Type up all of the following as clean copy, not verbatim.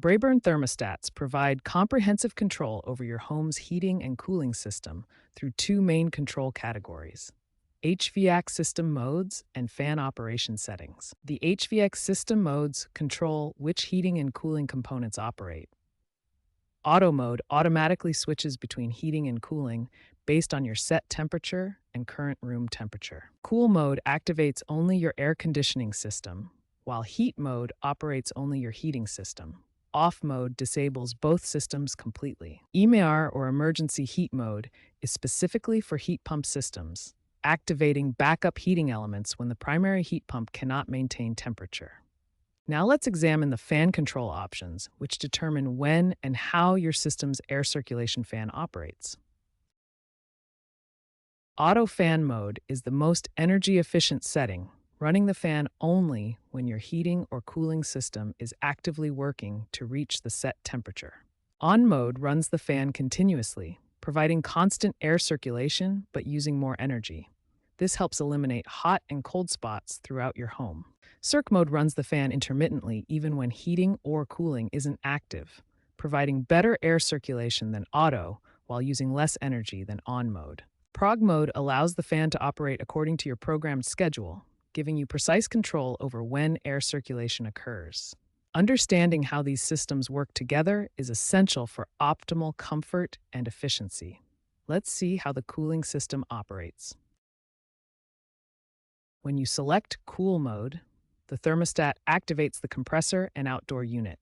Braeburn thermostats provide comprehensive control over your home's heating and cooling system through two main control categories: HVAC system modes and fan operation settings. The HVAC system modes control which heating and cooling components operate. Auto mode automatically switches between heating and cooling based on your set temperature and current room temperature. Cool mode activates only your air conditioning system, while heat mode operates only your heating system. Off mode disables both systems completely. EMR, or emergency heat mode, is specifically for heat pump systems, activating backup heating elements when the primary heat pump cannot maintain temperature. Now let's examine the fan control options, which determine when and how your system's air circulation fan operates. Auto fan mode is the most energy-efficient setting, running the fan only when your heating or cooling system is actively working to reach the set temperature. On mode runs the fan continuously, providing constant air circulation but using more energy. This helps eliminate hot and cold spots throughout your home. Circ mode runs the fan intermittently even when heating or cooling isn't active, providing better air circulation than auto while using less energy than on mode. Prog mode allows the fan to operate according to your programmed schedule, giving you precise control over when air circulation occurs. Understanding how these systems work together is essential for optimal comfort and efficiency. Let's see how the cooling system operates. When you select Cool mode, the thermostat activates the compressor and outdoor unit.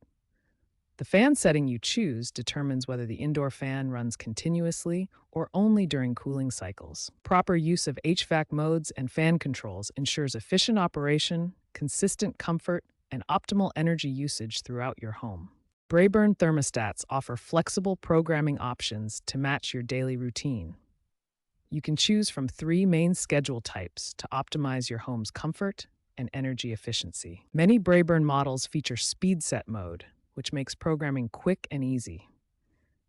The fan setting you choose determines whether the indoor fan runs continuously or only during cooling cycles. Proper use of HVAC modes and fan controls ensures efficient operation, consistent comfort, and optimal energy usage throughout your home. Braeburn thermostats offer flexible programming options to match your daily routine. You can choose from three main schedule types to optimize your home's comfort and energy efficiency. Many Braeburn models feature speed set mode, which makes programming quick and easy.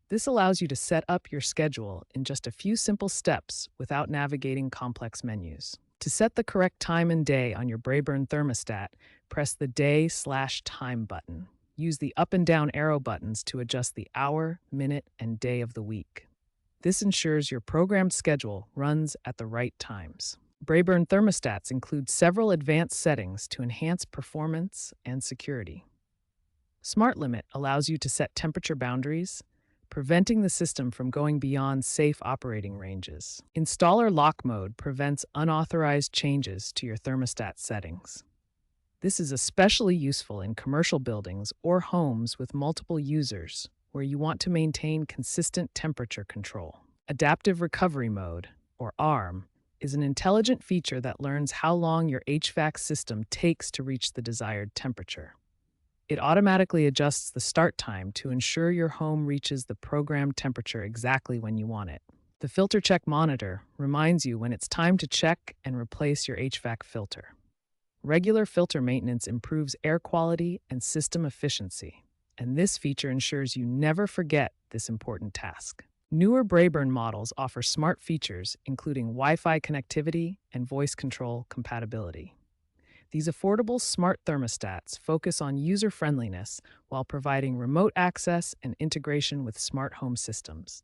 This allows you to set up your schedule in just a few simple steps without navigating complex menus. To set the correct time and day on your Braeburn thermostat, press the Day/Time button. Use the up and down arrow buttons to adjust the hour, minute, and day of the week. This ensures your programmed schedule runs at the right times. Braeburn thermostats include several advanced settings to enhance performance and security. Smart Limit allows you to set temperature boundaries, preventing the system from going beyond safe operating ranges. Installer Lock Mode prevents unauthorized changes to your thermostat settings. This is especially useful in commercial buildings or homes with multiple users, where you want to maintain consistent temperature control. Adaptive Recovery Mode, or ARM, is an intelligent feature that learns how long your HVAC system takes to reach the desired temperature. It automatically adjusts the start time to ensure your home reaches the programmed temperature exactly when you want it. The Filter Check Monitor reminds you when it's time to check and replace your HVAC filter. Regular filter maintenance improves air quality and system efficiency, and this feature ensures you never forget this important task. Newer Braeburn models offer smart features, including Wi-Fi connectivity and voice control compatibility. These affordable smart thermostats focus on user-friendliness while providing remote access and integration with smart home systems.